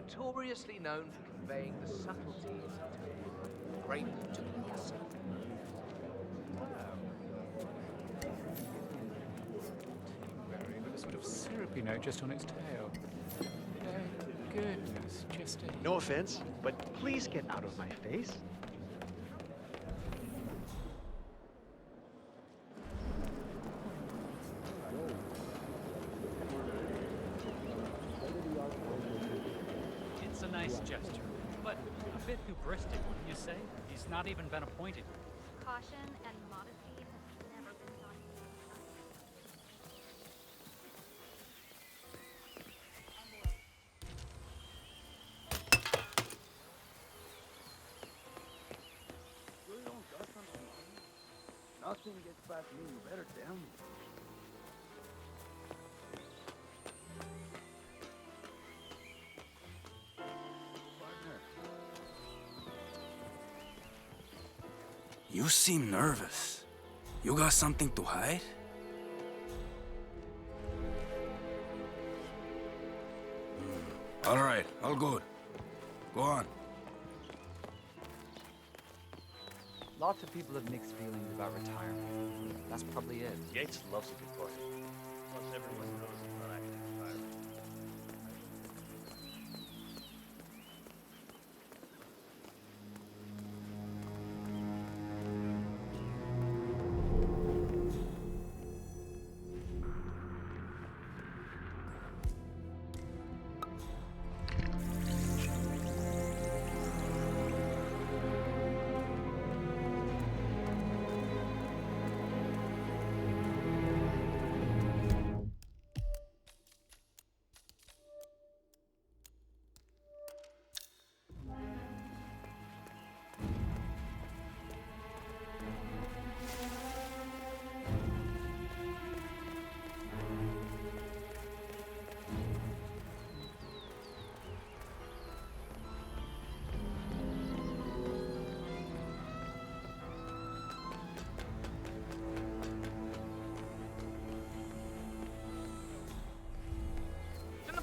notoriously known for conveying the subtleties of great diplomacy. Berry with a sort of syrupy note just on its tail. Oh, goodness, just a... No offense, but please get out of my face. It's a nice gesture, but a bit hubristic, wouldn't you say? He's not even been appointed. Caution and modesty has never been thought. Nothing gets past me, you better tell me. You seem nervous. You got something to hide? All right, all good. Go on. Lots of people have mixed feelings about retirement. That's probably it. Yates loves a good party. Plus, everyone knows it's not actually retirement.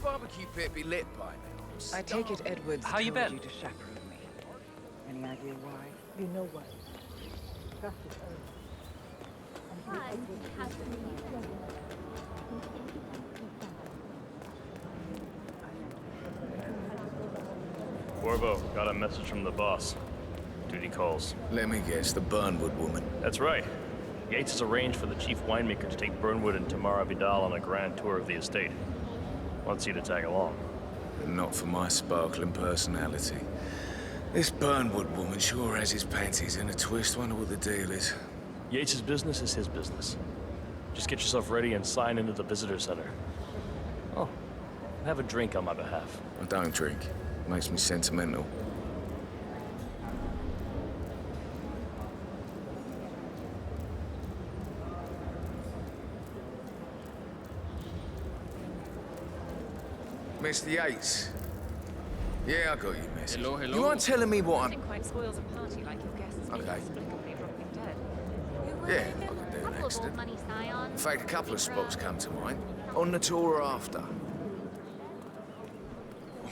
Barbecue pit be lit by now. I take it Edwards How you told been? you to chaperone me. Any idea why? You know what? Just But he has to be. Corvo, got a message from the boss. Duty calls. Let me guess, the Burnwood woman. That's right. Yates has arranged for the chief winemaker to take Burnwood and Tamara Vidal on a grand tour of the estate. Wants you to tag along. Not for my sparkling personality. This Burnwood woman sure has his panties in a twist. Wonder what the deal is. Yates' business is his business. Just get yourself ready and sign into the visitor center. Oh, have a drink on my behalf. I don't drink. Makes me sentimental. Mr. Yates. Yeah, I got you, miss. Hello, hello. You aren't telling me what I'm... Nothing quite spoils a party like your guests being Okay. inexplicably dropping dead. Yeah, I could do an Couple of old accident. money scions. In fact, a couple of spots come to mind. On the tour or after. On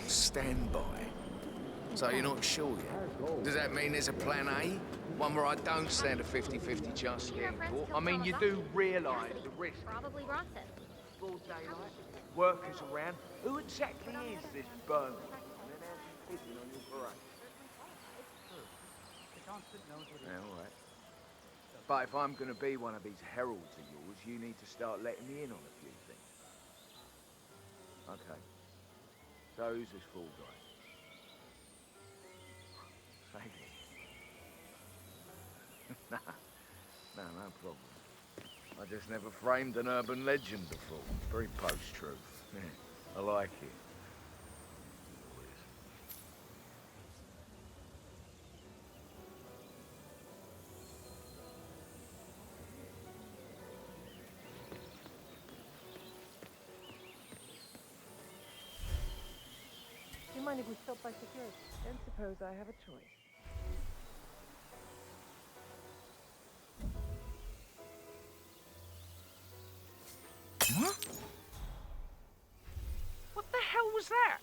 standby. So you're not sure yet? Does that mean there's a plan A? One where I don't stand a 50-50 chance of getting caught? I mean, you do realise the risk. Probably Bronson. Broad daylight, workers around. Who exactly is this Burnwood? And then how's she fitting on your parade? Yeah, all right. But if I'm going to be one of these heralds of yours, you need to start letting me in on a few things. Okay. So who's this fool guy? Thank you. No problem. I just never framed an urban legend before. Very post-truth. Yeah, I like it. Do you mind if we stop by security? Don't suppose I have a choice. What the hell was that?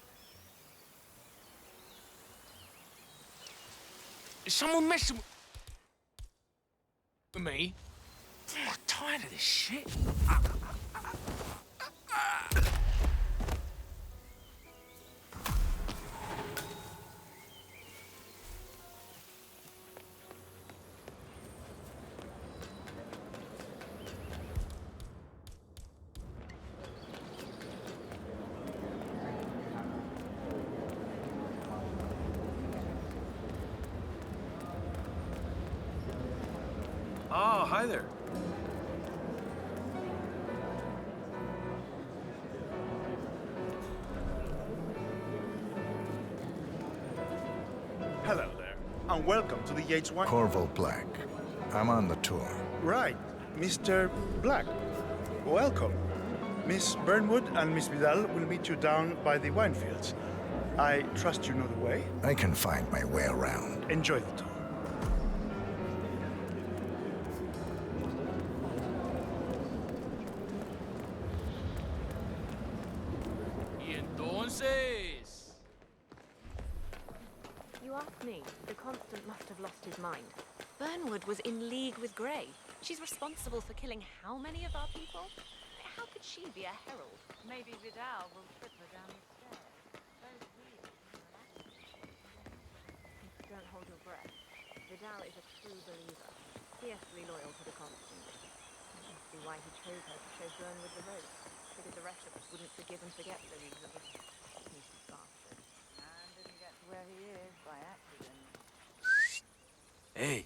Is someone messing with me? I'm tired of this shit. Oh, hi there. Hello there, and welcome to the Yates Wine... Corvo Black. I'm on the tour. Right, Mr. Black. Welcome. Miss Burnwood and Miss Vidal will meet you down by the wine fields. I trust you know the way. I can find my way around. Enjoy the tour. You ask me, the Constant must have lost his mind. Burnwood was in league with Grey. She's responsible for killing how many of our people? How could she be a herald? Maybe Vidal will trip her down the stairs. Those wheels. Don't hold your breath. Vidal is a true believer, fiercely loyal to the Constant. That must be why he chose her to show Burnwood the ropes. Figured the rest of us wouldn't forgive and forget the reasonable sneaky bastard. And didn't get to where he is by accident. Hey.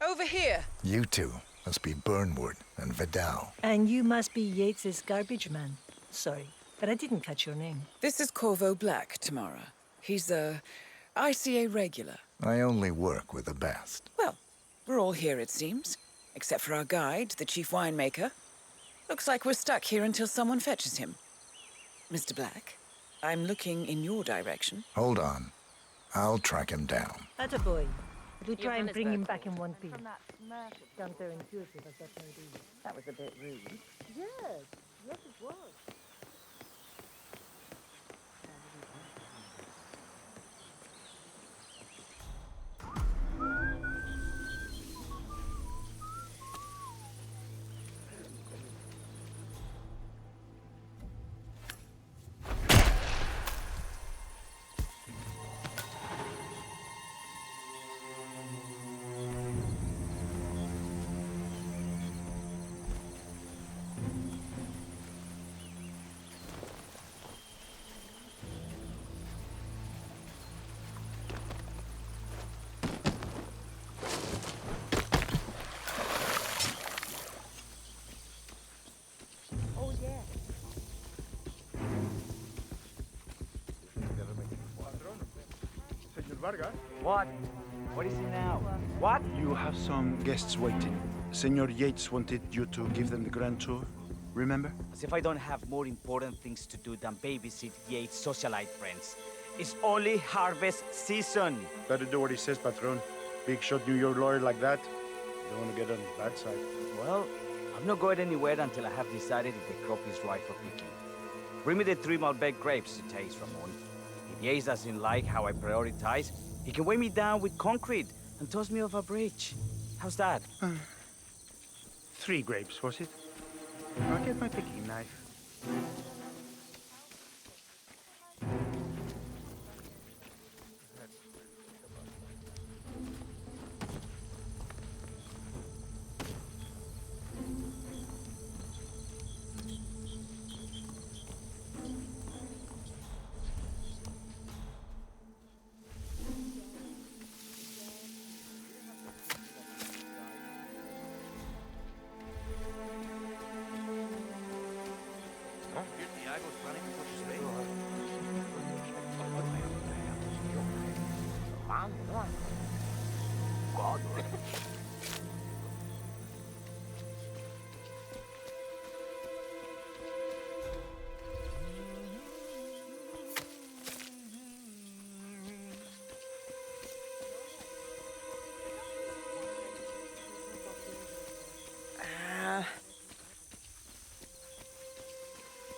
Over here. You two must be Burnwood and Vidal. And you must be Yates's garbage man. Sorry, but I didn't catch your name. This is Corvo Black, Tamara. He's a ICA regular. I only work with the best. Well, we're all here, it seems. Except for our guide, the chief winemaker. Looks like we're stuck here until someone fetches him. Mr. Black, I'm looking in your direction. Hold on. I'll track him down. Attaboy. We try and bring him Johannesburg. back in one piece. From that Counterintuitive as that may be. That was a bit rude. Yes, yes it was. What? What is it now? What? You have some guests waiting. Senor Yates wanted you to give them the grand tour. Remember? As if I don't have more important things to do than babysit Yates' socialite friends. It's only harvest season. Better do what he says, Patron. Big shot New York lawyer like that. You don't want to get on the bad side. Well, I'm not going anywhere until I have decided if the crop is right for picking. Bring me the 3 Malbec grapes to taste, Ramon. If Yates doesn't like how I prioritize, he can weigh me down with concrete and toss me off a bridge. How's that? 3 grapes, was it? I'll get my picking knife.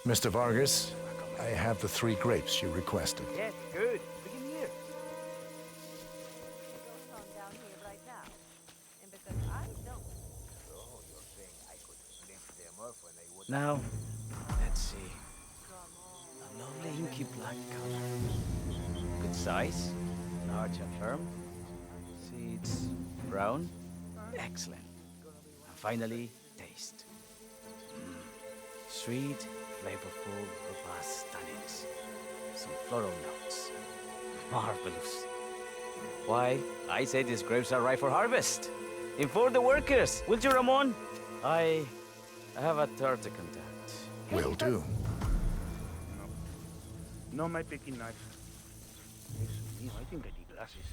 Mr. Vargas, I have the 3 grapes you requested. Yes, good. Begin here. Down here right now. And because I don't. Oh, you're saying I could lift them up when they would. Now, let's see. A lovely inky black color. Good size, large and firm. Seeds brown. Excellent. And finally, taste. Sweet, flavorful, robust tannins. Some floral notes. Marvelous. Why, I say these grapes are ripe for harvest. Inform the workers, will you, Ramon? I have a third to conduct. Will do. No, my picking knife. Yes, I think I need glasses.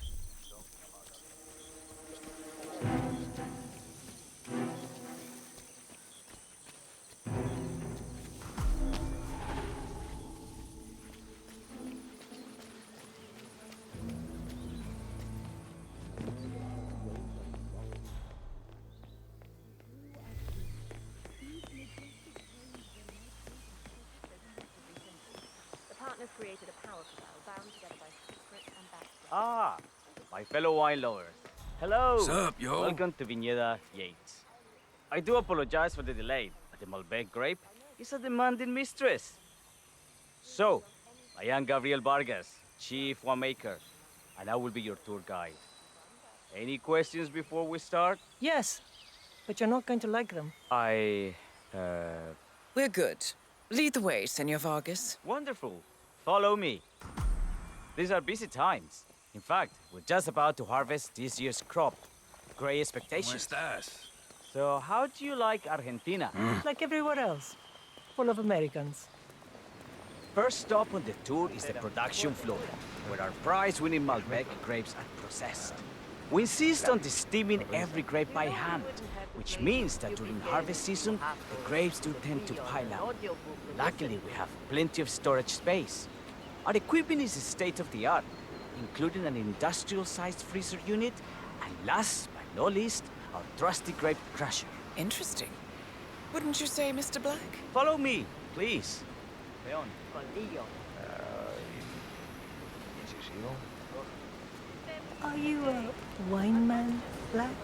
The partners created a power corral bound together by secret and backstory. Ah, my fellow wine lovers. Hello. What's up, yo? Welcome to Viñeda Yates. I do apologize for the delay, but the Malbec grape is a demanding mistress. So, I am Gabriel Vargas, Chief Winemaker, and I will be your tour guide. Any questions before we start? Yes, but you're not going to like them. We're good. Lead the way, Senor Vargas. Wonderful. Follow me. These are busy times. In fact, we're just about to harvest this year's crop. Great expectations. So, how do you like Argentina? Like everywhere else. Full of Americans. First stop on the tour is the production floor, where our prize-winning Malbec grapes are processed. We insist on steaming every grape by hand, which means that during harvest season, the grapes do tend to pile up. Luckily, we have plenty of storage space. Our equipment is state-of-the-art, including an industrial-sized freezer unit, and last but not least, our trusty grape crusher. Interesting. Wouldn't you say, Mr. Black? Follow me, please. Leon. Are you a wine man, Black?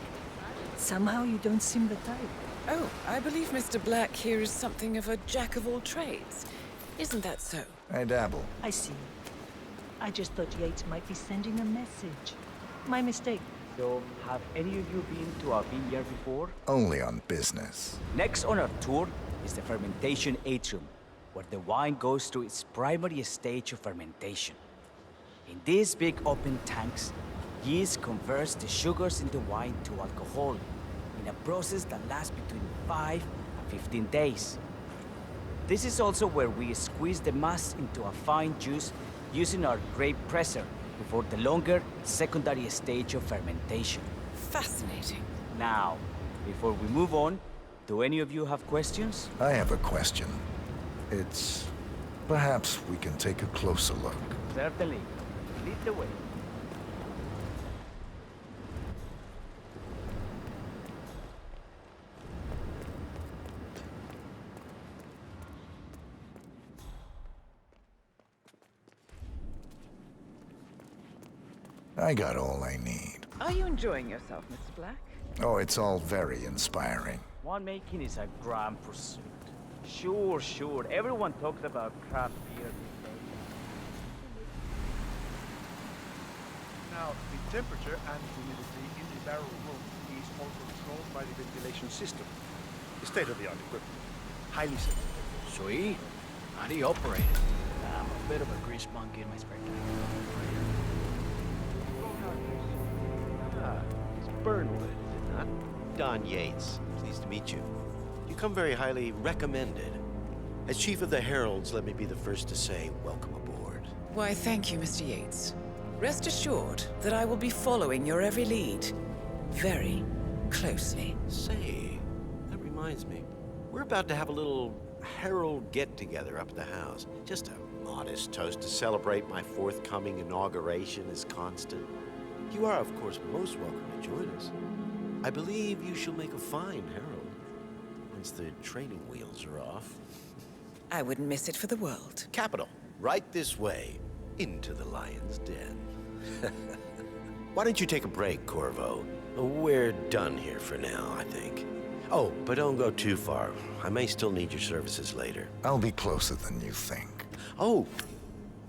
Somehow you don't seem the type. Oh, I believe Mr. Black here is something of a jack of all trades. Isn't that so? I dabble. I see. I just thought Yates might be sending a message. My mistake. So, have any of you been to a vineyard before? Only on business. Next on our tour is the fermentation atrium, where the wine goes through its primary stage of fermentation. In these big open tanks, yeast converts the sugars in the wine to alcohol in a process that lasts between 5 and 15 days. This is also where we squeeze the mass into a fine juice using our grape presser before the longer secondary stage of fermentation. Fascinating. Now, before we move on, do any of you have questions? I have a question. It's... perhaps we can take a closer look. Certainly. Lead the way. I got all I need. Are you enjoying yourself, Mr. Black? Oh, it's all very inspiring. Winemaking is a grand pursuit. Sure. Everyone talks about craft beer these days. Now, the temperature and humidity in the barrel room is all controlled by the ventilation system. State-of-the-art equipment. Highly sensitive. Sweet. How do you operate it? I'm a bit of a grease monkey in my spare time. It's Burnwood, is it not? Don Yates. Pleased to meet you. You come very highly recommended. As Chief of the Heralds, let me be the first to say welcome aboard. Why, thank you, Mr. Yates. Rest assured that I will be following your every lead very closely. Say, that reminds me. We're about to have a little Herald get-together up at the house. Just a modest toast to celebrate my forthcoming inauguration as Constant. You are, of course, most welcome to join us. I believe you shall make a fine Herald, once the training wheels are off. I wouldn't miss it for the world. Capital. Right this way. Into the lion's den. Why don't you take a break, Corvo? We're done here for now, I think. Oh, but don't go too far. I may still need your services later. I'll be closer than you think. Oh,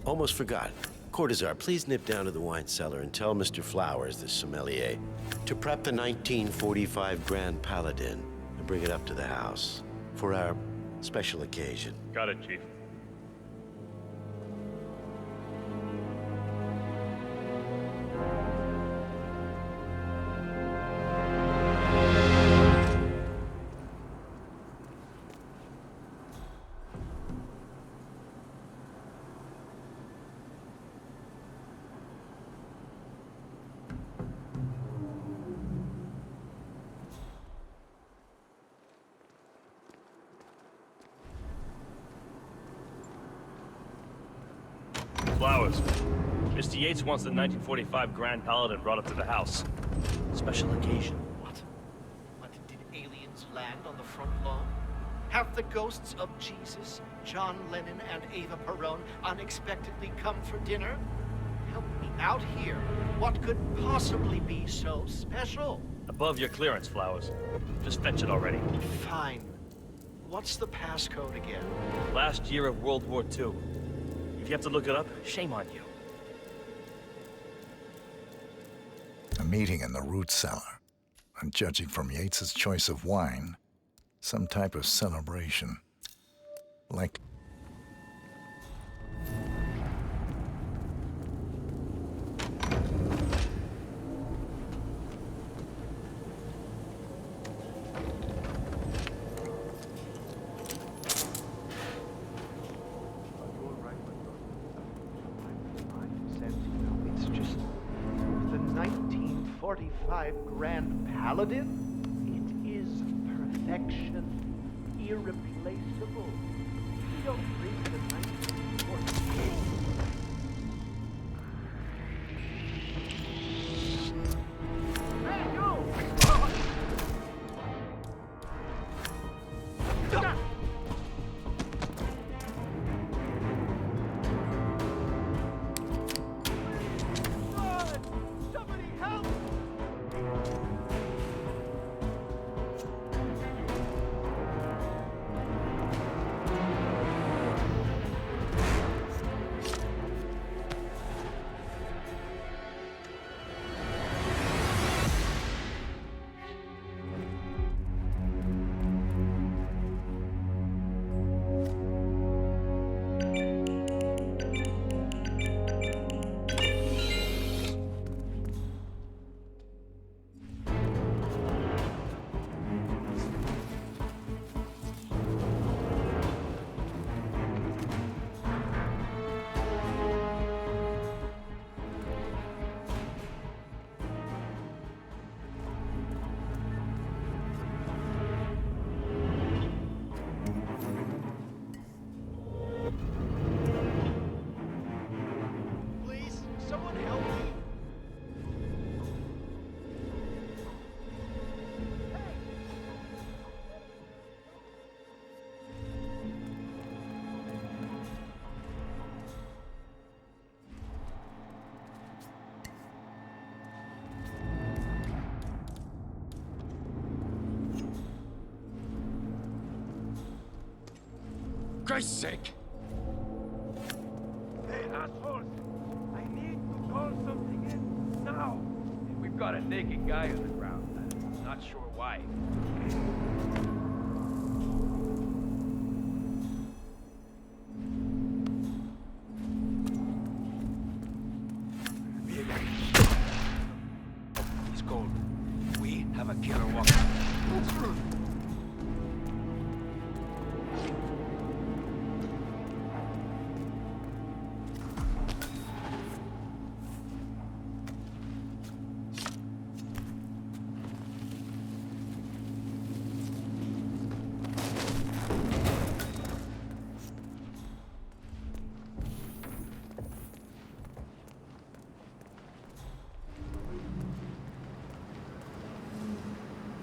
almost forgot. Cortazar, please nip down to the wine cellar and tell Mr. Flowers, the sommelier, to prep the 1945 Grand Paladin and bring it up to the house for our special occasion. Got it, Chief. Flowers. Mr. Yates wants the 1945 Grand Paladin brought up to the house. Special occasion. What? Did aliens land on the front lawn? Have the ghosts of Jesus, John Lennon, and Eva Peron unexpectedly come for dinner? Help me out here. What could possibly be so special? Above your clearance, Flowers. Just fetch it already. Fine. What's the passcode again? Last year of World War II. If you have to look it up, shame on you. A meeting in the root cellar. And judging from Yates's choice of wine, some type of celebration. Like... It's just the 1945 Grand Paladin? It is perfection, irreplaceable. You don't bring the 1948. Hey, you! Somebody help! Please, someone help me! Christ's sake! Hey, assholes! I need to call something in now! We've got a naked guy on the ground. I'm not sure why. It's cold. We have a killer walking.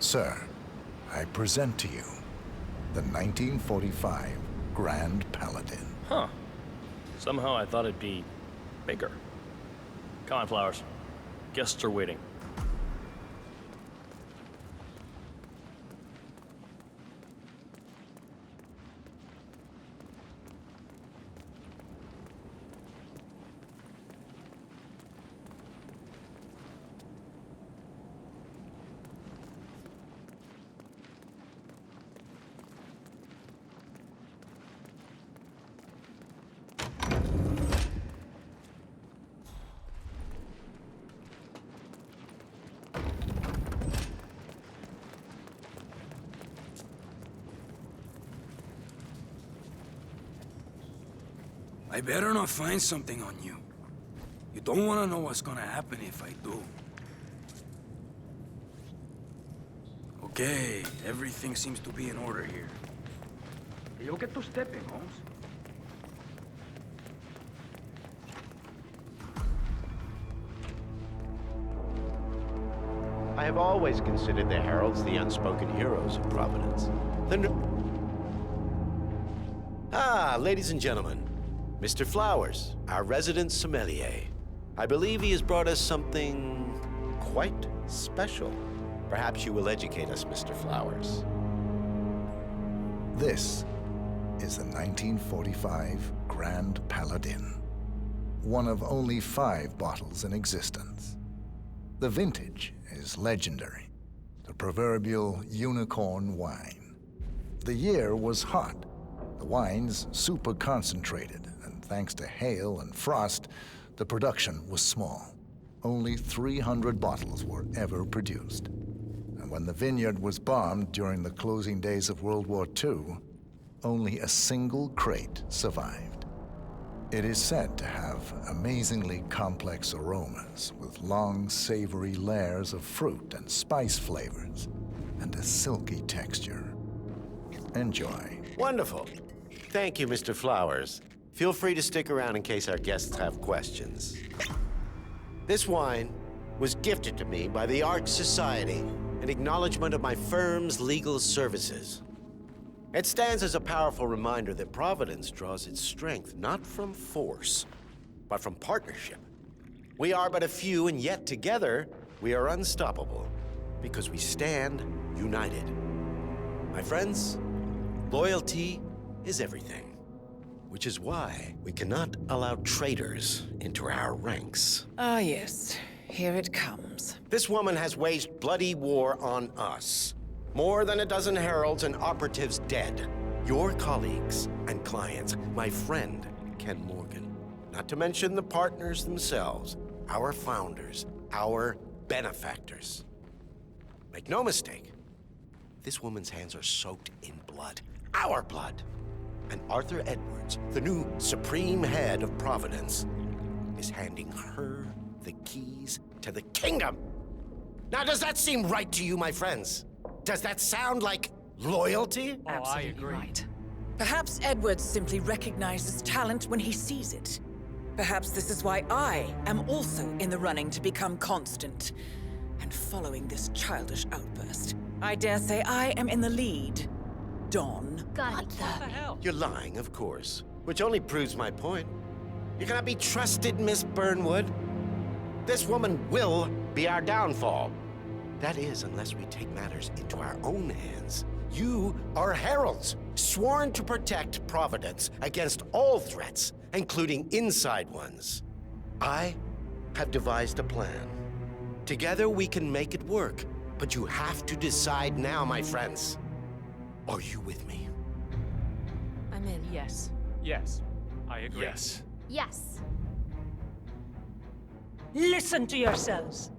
Sir, I present to you the 1945 Grand Paladin. Huh. Somehow I thought it'd be bigger. Come on, Flowers. Guests are waiting. I better not find something on you. You don't want to know what's gonna happen if I do. Okay, everything seems to be in order here. You'll get to stepping, Holmes. I have always considered the heralds the unspoken heroes of Providence. Ladies and gentlemen, Mr. Flowers, our resident sommelier. I believe he has brought us something quite special. Perhaps you will educate us, Mr. Flowers. This is the 1945 Grand Paladin, one of only 5 bottles in existence. The vintage is legendary, the proverbial unicorn wine. The year was hot, the wine's super concentrated, and thanks to hail and frost, the production was small. Only 300 bottles were ever produced. And when the vineyard was bombed during the closing days of World War II, only a single crate survived. It is said to have amazingly complex aromas with long, savory layers of fruit and spice flavors, and a silky texture. Enjoy. Wonderful. Thank you, Mr. Flowers. Feel free to stick around in case our guests have questions. This wine was gifted to me by the Art Society in acknowledgement of my firm's legal services. It stands as a powerful reminder that Providence draws its strength not from force, but from partnership. We are but a few, and yet together we are unstoppable because we stand united. My friends, loyalty is everything, which is why we cannot allow traitors into our ranks. Ah, yes. Here it comes. This woman has waged bloody war on us. More than a dozen heralds and operatives dead. Your colleagues and clients, my friend, Ken Morgan. Not to mention the partners themselves, our founders, our benefactors. Make no mistake, this woman's hands are soaked in blood. Our blood. And Arthur Edwards, the new supreme head of Providence, is handing her the keys to the kingdom. Now, does that seem right to you, my friends? Does that sound like loyalty? Absolutely I agree. Right. Perhaps Edwards simply recognizes talent when he sees it. Perhaps this is why I am also in the running to become constant. And following this childish outburst, I dare say I am in the lead. Dawn. What the hell? You're lying, of course, which only proves my point. You cannot be trusted, Miss Burnwood. This woman will be our downfall. That is, unless we take matters into our own hands. You are heralds, sworn to protect Providence against all threats, including inside ones. I have devised a plan. Together we can make it work, but you have to decide now, my friends. Are you with me? I'm in. Yes. Yes, I agree. Yes. Yes. Listen to yourselves.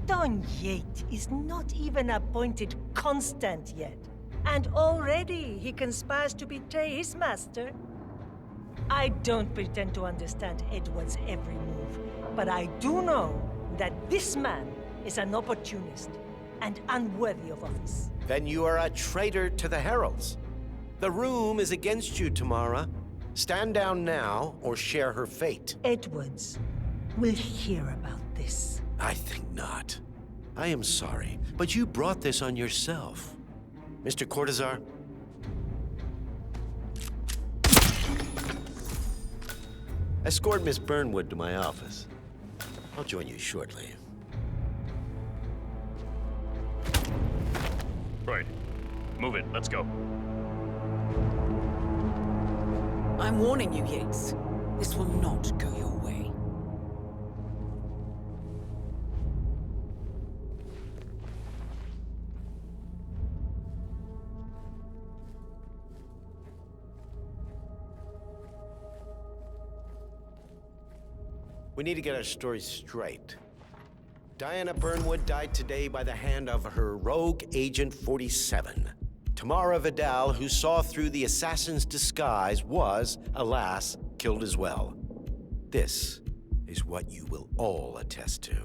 Don Yates is not even appointed constant yet, and already he conspires to betray his master. I don't pretend to understand Edward's every move, but I do know that this man is an opportunist and unworthy of office. Then you are a traitor to the heralds. The room is against you, Tamara. Stand down now or share her fate. Edwards will hear about this. I think not. I am sorry, but you brought this on yourself. Mr. Cortazar? Escort Miss Burnwood to my office. I'll join you shortly. Right. Move it. Let's go. I'm warning you, Yates. This will not go your way. We need to get our story straight. Diana Burnwood died today by the hand of her rogue Agent 47. Tamara Vidal, who saw through the assassin's disguise, was, alas, killed as well. This is what you will all attest to.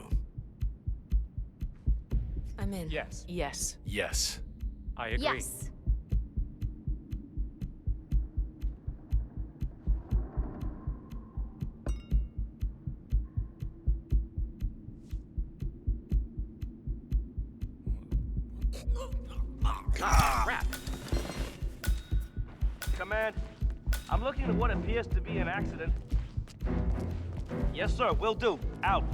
I'm in. Yes. Yes. Yes. I agree. Yes. Crap. Command, I'm looking at what appears to be an accident. Yes, sir, will do. Out.